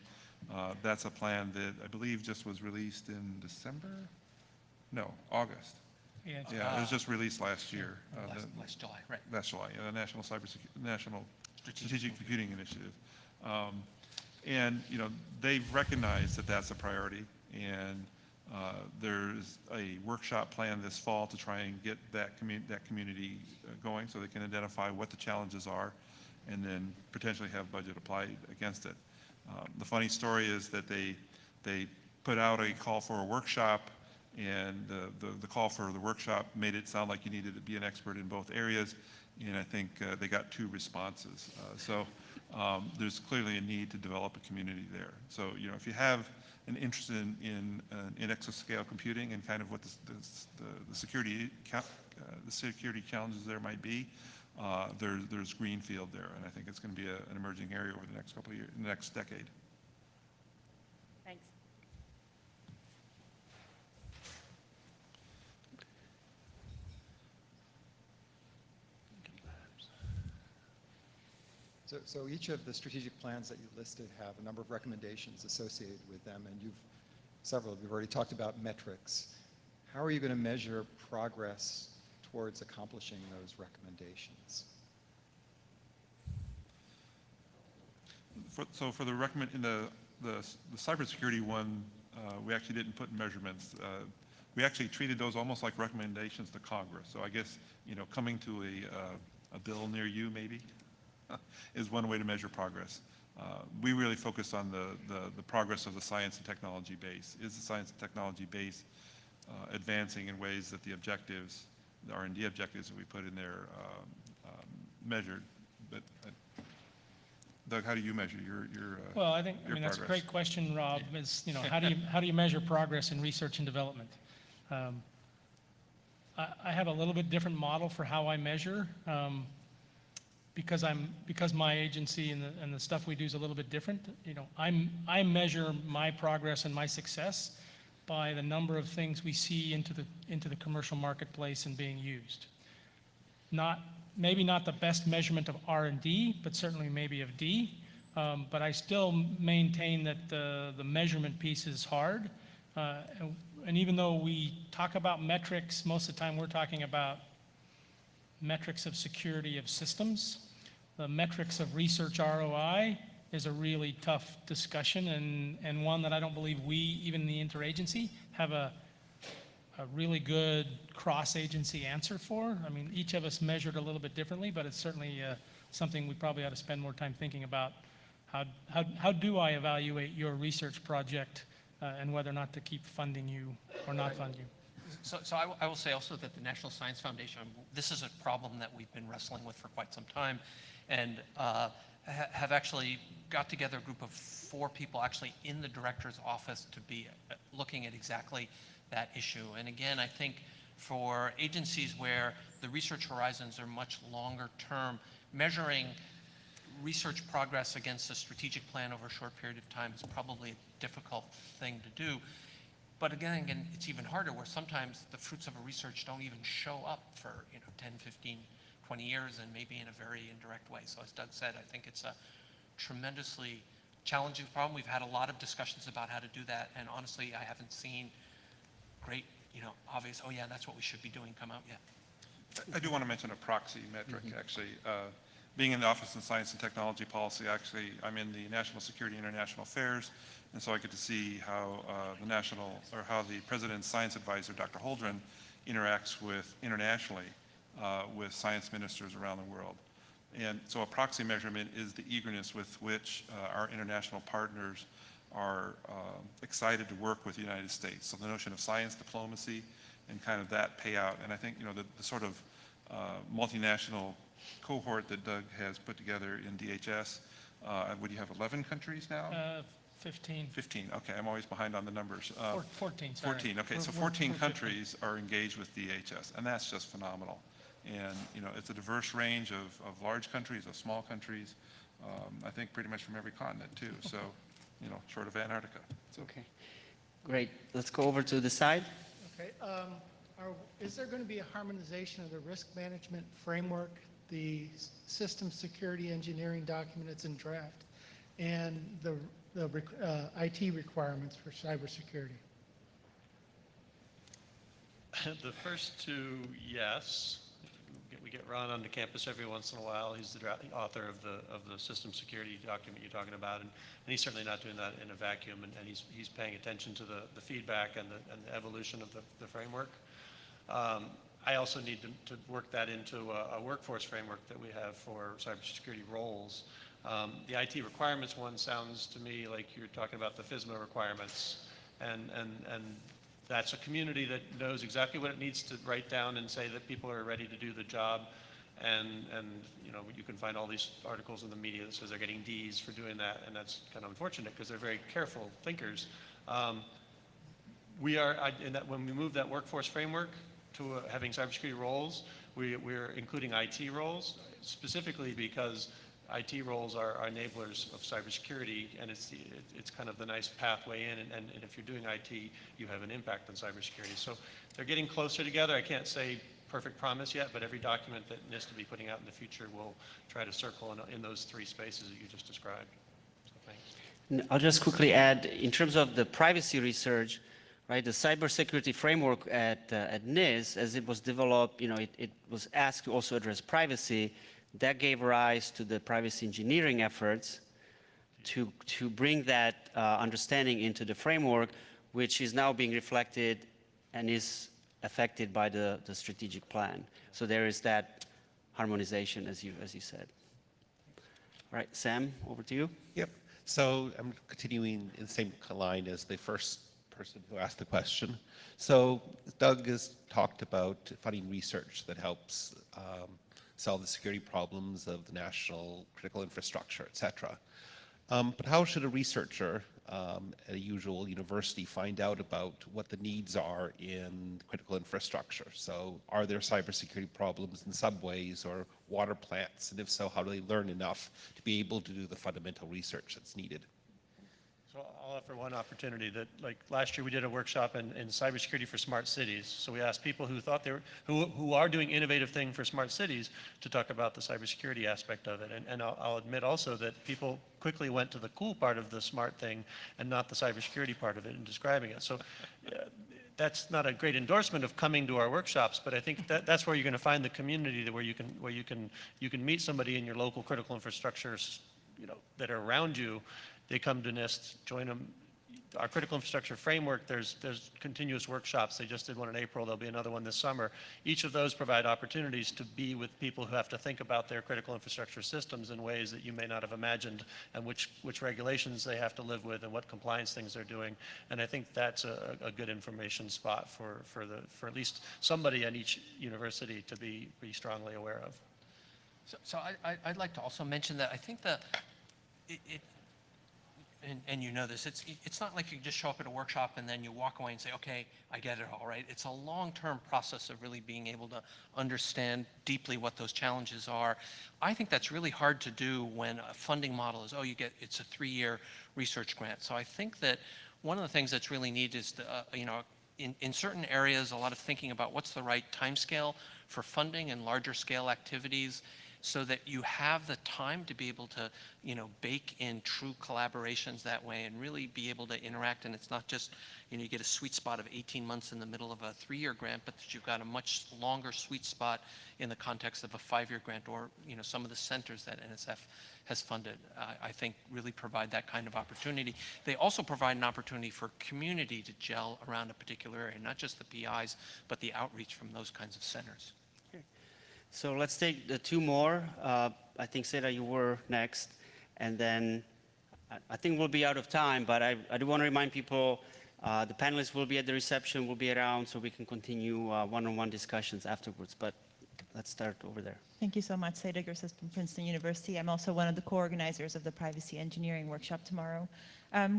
That's a plan that I believe just was released in December? No, August. Yeah, Yeah, it was just released last year. Last July, right. Last July, the National Strategic Computing Initiative. And, they've recognized that that's a priority, and there's a workshop plan this fall to try and get that community going so they can identify what the challenges are and then potentially have budget applied against it. The funny story is that they put out a call for a workshop, and the call for the workshop made it sound like you needed to be an expert in both areas, and I think they got 2 responses. So there's clearly a need to develop a community there. So, if you have an interest in exascale computing and kind of what the security challenges there might be, there's greenfield there, and I think it's going to be an emerging area over the next couple of years, the next decade. Thanks. So each of the strategic plans that you listed have a number of recommendations associated with them, and you've already talked about metrics. How are you going to measure progress towards accomplishing those recommendations? For the in the cybersecurity one, we actually didn't put measurements. We actually treated those almost like recommendations to Congress. So I guess, coming to a bill near you maybe is one way to measure progress. We really focus on the progress of the science and technology base. Is the science and technology base advancing in ways that the objectives, the R&D objectives that we put in there measured? But Doug, how do you measure your well, I mean, that's a progress? great question, Rob, is, how do you measure progress in research and development? I have a little bit different model for how I measure, because my agency and the stuff we do is a little bit different. I measure my progress and my success by the number of things we see into the commercial marketplace and being used. Maybe not the best measurement of R&D, but certainly maybe of D. But I still maintain that the measurement piece is hard. And even though we talk about metrics, most of the time we're talking about metrics of security of systems. The metrics of research ROI is a really tough discussion, and one that I don't believe we, even in the interagency, have a really good cross-agency answer for. I mean, each of us measured a little bit differently, but it's certainly something we probably ought to spend more time thinking about. How do I evaluate your research project and whether or not to keep funding you or not fund you? I will say also that the National Science Foundation, this is a problem that we've been wrestling with for quite some time, and have actually got together a group of 4 people actually in the director's office to be looking at exactly that issue. And again, I think for agencies where the research horizons are much longer term, measuring research progress against a strategic plan over a short period of time is probably a difficult thing to do. But again, it's even harder where sometimes the fruits of a research don't even show up for 10, 15, 20 years, and maybe in a very indirect way. So as Doug said, I think it's a tremendously challenging problem. We've had a lot of discussions about how to do that, and honestly, I haven't seen great, obvious, oh yeah, that's what we should be doing come out yet. I do want to mention a proxy metric, actually. Being in the Office of Science and Technology Policy, actually, I'm in the National Security International Affairs, and so I get to see how how the President's Science Advisor, Dr. Holdren, interacts with internationally with science ministers around the world. And so a proxy measurement is the eagerness with which our international partners are excited to work with the United States. So the notion of science diplomacy and kind of that payout. And I think, the sort of multinational cohort that Doug has put together in DHS, would you have 11 countries now? 15. 15, okay, I'm always behind on the numbers. 14, sorry. 14, okay, so We're 14 15. countries are engaged with DHS, and that's just phenomenal. And, it's a diverse range of large countries, of small countries, I think pretty much from every continent too, so, short of Antarctica. So, Okay, great. Let's go over to the side. Okay, is there going to be a harmonization of the risk management framework, the system security engineering document that's in draft, and the IT requirements for cybersecurity? The first 2, yes. We get Ron onto campus every once in a while. He's the author of the system security document you're talking about, and he's certainly not doing that in a vacuum, and he's paying attention to the feedback and the evolution of the framework. I also need to work that into a workforce framework that we have for cybersecurity roles. The IT requirements one sounds to me like you're talking about the FISMA requirements, and that's a community that knows exactly what it needs to write down and say that people are ready to do the job, and you can find all these articles in the media that says they're getting Ds for doing that, and that's kind of unfortunate because they're very careful thinkers. When we move that workforce framework to having cybersecurity roles, we're including IT roles, specifically because IT roles are enablers of cybersecurity, and it's kind of the nice pathway in, and if you're doing IT, you have an impact on cybersecurity. So they're getting closer together. I can't say perfect promise yet, but every document that NIST will be putting out in the future will try to circle in those 3 spaces that you just described. So thanks. I'll just quickly add, in terms of the privacy research, right, the cybersecurity framework at NIST, as it was developed, it was asked to also address privacy. That gave rise to the privacy engineering efforts to bring that understanding into the framework, which is now being reflected and is affected by the strategic plan. So there is that harmonization, as you said. All right, Sam, over to you. Yep. So I'm continuing in the same line as the first person who asked the question. So Doug has talked about funding research that helps solve the security problems of the national critical infrastructure, et cetera. But how should a researcher at a usual university find out about what the needs are in critical infrastructure? So are there cybersecurity problems in subways or water plants? And if so, how do they learn enough to be able to do the fundamental research that's needed? So I'll offer one opportunity that, like last year, we did a workshop in cybersecurity for smart cities. So we asked people who thought who are doing innovative thing for smart cities to talk about the cybersecurity aspect of it. And I'll admit also that people quickly went to the cool part of the smart thing and not the cybersecurity part of it in describing it. So that's not a great endorsement of coming to our workshops, but I think that's where you're going to find the community where you can meet somebody in your local critical infrastructures, that are around you. They come to NIST, join them. our critical infrastructure framework, there's continuous workshops. They just did one in April. There'll be another one this summer. Each of those provide opportunities to be with people who have to think about their critical infrastructure systems in ways that you may not have imagined, and which regulations they have to live with and what compliance things they're doing. And I think that's a good information spot for at least somebody at each university to be strongly aware of. So I'd like to also mention that I think that and you know this, it's not like you just show up at a workshop and then you walk away and say, okay, I get it all, right? It's a long-term process of really being able to understand deeply what those challenges are. I think that's really hard to do when a funding model is, it's a 3-year research grant. So I think that one of the things that's really neat is, in certain areas, a lot of thinking about what's the right timescale for funding and larger scale activities, so that you have the time to be able to, bake in true collaborations that way and really be able to interact. And it's not just, you get a sweet spot of 18 months in the middle of a 3-year grant, but that you've got a much longer sweet spot in the context of a 5-year grant, or, some of the centers that NSF has funded, I think really provide that kind of opportunity. They also provide an opportunity for community to gel around a particular area, not just the PIs, but the outreach from those kinds of centers. So let's take the 2 more. I think, Seda, you were next. And then I think we'll be out of time, but I do want to remind people the panelists will be at the reception, will be around, so we can continue one-on-one discussions afterwards. But let's start over there. Thank you so much. Seda Gerses from Princeton University. I'm also one of the co-organizers of the Privacy Engineering Workshop tomorrow.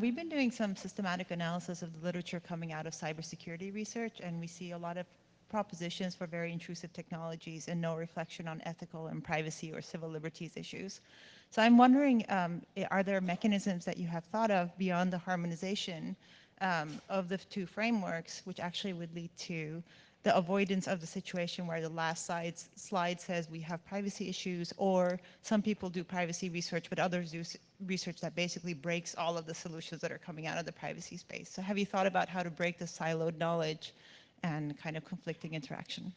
We've been doing some systematic analysis of the literature coming out of cybersecurity research, and we see a lot of propositions for very intrusive technologies and no reflection on ethical and privacy or civil liberties issues. So I'm wondering, are there mechanisms that you have thought of beyond the harmonization of the 2 frameworks, which actually would lead to the avoidance of the situation where the last slide says we have privacy issues, or some people do privacy research, but others do research that basically breaks all of the solutions that are coming out of the privacy space. So have you thought about how to break the siloed knowledge and kind of conflicting interaction?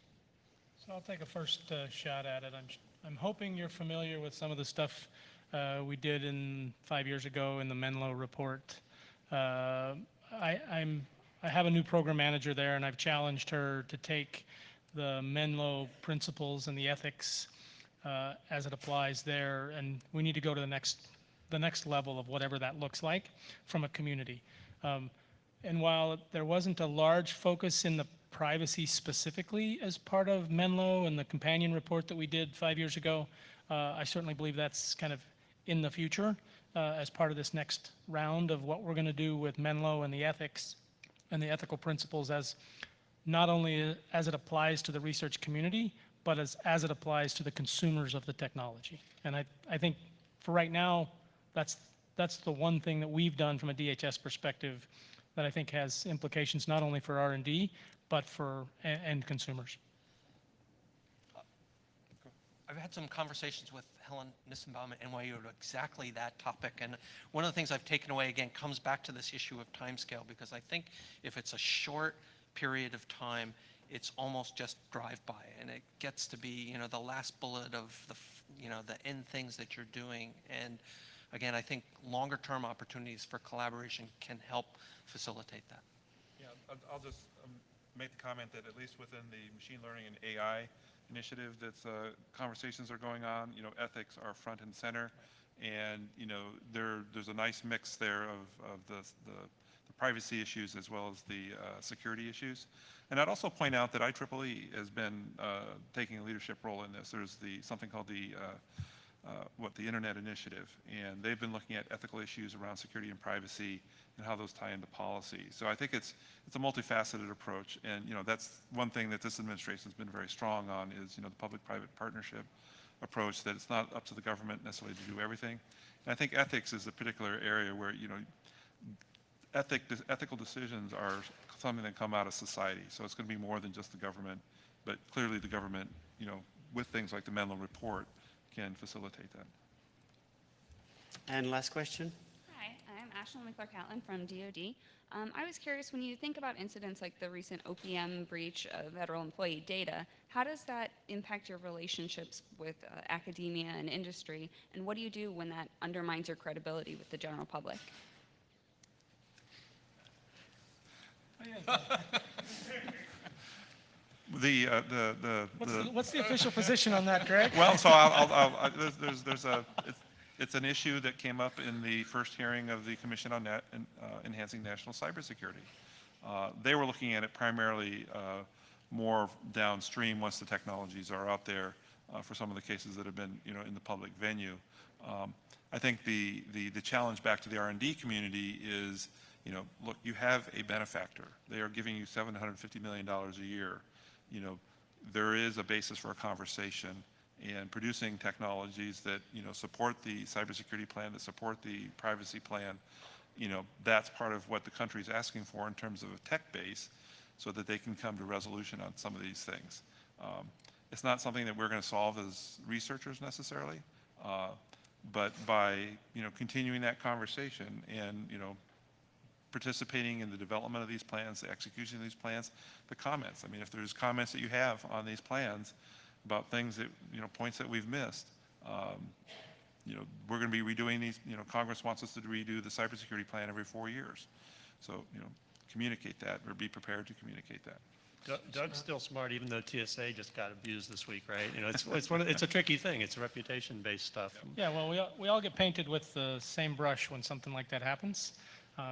So I'll take a first shot at it. I'm hoping you're familiar with some of the stuff we did 5 years ago in the Menlo report. I have a new program manager there, and I've challenged her to take the Menlo principles and the ethics as it applies there, and we need to go to the next level of whatever that looks like from a community. And while there wasn't a large focus in the privacy specifically as part of Menlo and the companion report that we did 5 years ago, I certainly believe that's kind of in the future as part of this next round of what we're going to do with Menlo and the ethics and the ethical principles, as not only as it applies to the research community, but as it applies to the consumers of the technology. And I think for right now, that's the one thing that we've done from a DHS perspective that I think has implications not only for R&D, but for end consumers. I've had some conversations with Helen Nissenbaum at NYU about exactly that topic. And one of the things I've taken away, again, comes back to this issue of timescale, because I think if it's a short period of time, it's almost just drive-by. And it gets to be, the last bullet of the end things that you're doing. And again, I think longer-term opportunities for collaboration can help facilitate that. Yeah, I'll just make the comment that at least within the machine learning and AI initiative, that's conversations are going on. Ethics are front and center, and there's a nice mix there of the privacy issues as well as the security issues. And I'd also point out that IEEE has been taking a leadership role in this. There's something called the Internet Initiative, and they've been looking at ethical issues around security and privacy and how those tie into policy. So I think it's a multifaceted approach, and that's one thing that this administration has been very strong on is the public-private partnership approach, that it's not up to the government necessarily to do everything. And I think ethics is a particular area where ethical decisions are something that come out of society. So it's going to be more than just the government, but clearly the government, with things like the Menlo report, can facilitate that. And last question. Hi, I'm Ashley McClure-Catlin from DoD. I was curious, when you think about incidents like the recent OPM breach of federal employee data, how does that impact your relationships with academia and industry, and what do you do when that undermines your credibility with the general public? What's the official position on that, Greg? Well, so it's an issue that came up in the first hearing of the Commission on Enhancing National Cybersecurity. They were looking at it primarily more downstream once the technologies are out there for some of the cases that have been, in the public venue. I think the challenge back to the R&D community is, look, you have a benefactor. They are giving you $750 million a year. There is a basis for a conversation, and producing technologies that, support the cybersecurity plan, that support the privacy plan, that's part of what the country is asking for in terms of a tech base so that they can come to resolution on some of these things. It's not something that we're going to solve as researchers necessarily, but by, continuing that conversation and, participating in the development of these plans, the execution of these plans, the comments. I mean, if there's comments that you have on these plans about things that, points that we've missed, we're going to be redoing these, Congress wants us to redo the cybersecurity plan every 4 years. So, communicate that, or be prepared to communicate that. Doug's still smart, even though TSA just got abused this week, right? It's a tricky thing. It's reputation-based stuff. Yeah, well, we all get painted with the same brush when something like that happens,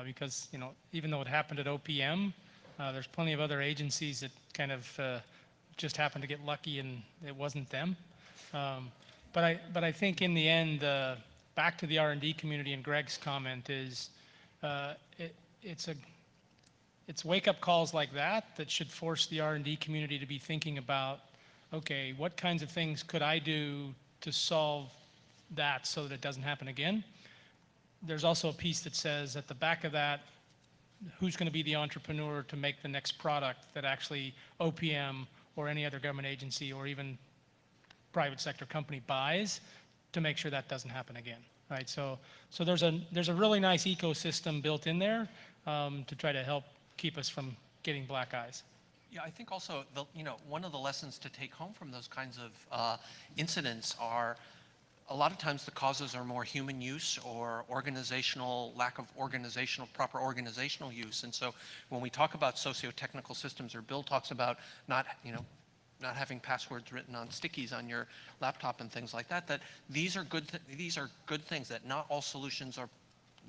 because, even though it happened at OPM, there's plenty of other agencies that kind of just happened to get lucky and it wasn't them. But I think in the end, back to the R&D community and Greg's comment is, it's wake-up calls like that should force the R&D community to be thinking about, okay, what kinds of things could I do to solve that so that it doesn't happen again? There's also a piece that says at the back of that, who's going to be the entrepreneur to make the next product that actually OPM or any other government agency or even private sector company buys to make sure that doesn't happen again, right? So there's a really nice ecosystem built in there to try to help keep us from getting black eyes. Yeah, I think also, one of the lessons to take home from those kinds of incidents are a lot of times the causes are more human use or lack of proper organizational use. And so when we talk about socio-technical systems, or Bill talks about not having passwords written on stickies on your laptop and things like that, that these are good things, that not all solutions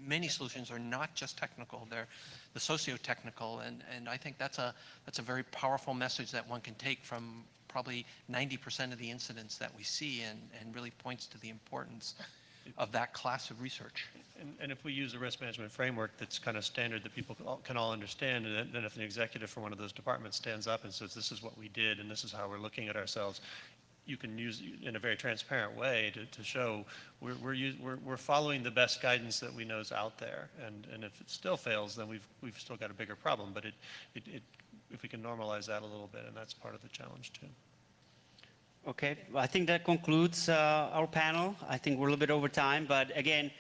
many solutions are not just technical, they're the socio-technical, and I think that's a very powerful message that one can take from probably 90% of the incidents that we see, and really points to the importance of that class of research. And if we use a risk management framework that's kind of standard that people can all understand, and then if an executive from one of those departments stands up and says, this is what we did and this is how we're looking at ourselves, you can use in a very transparent way to show we're following the best guidance that we know is out there, and if it still fails, then we've still got a bigger problem. But if we can normalize that a little bit, and that's part of the challenge too. Okay, well, I think that concludes our panel. I think we're a little bit over time, but again,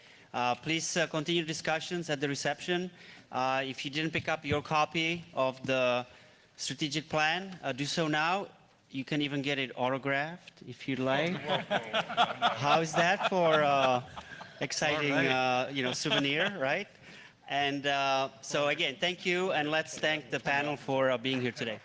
please continue discussions at the reception. If you didn't pick up your copy of the strategic plan, do so now. You can even get it autographed if you'd like. How is that for exciting, souvenir, right? And so again, thank you, and let's thank the panel for being here today.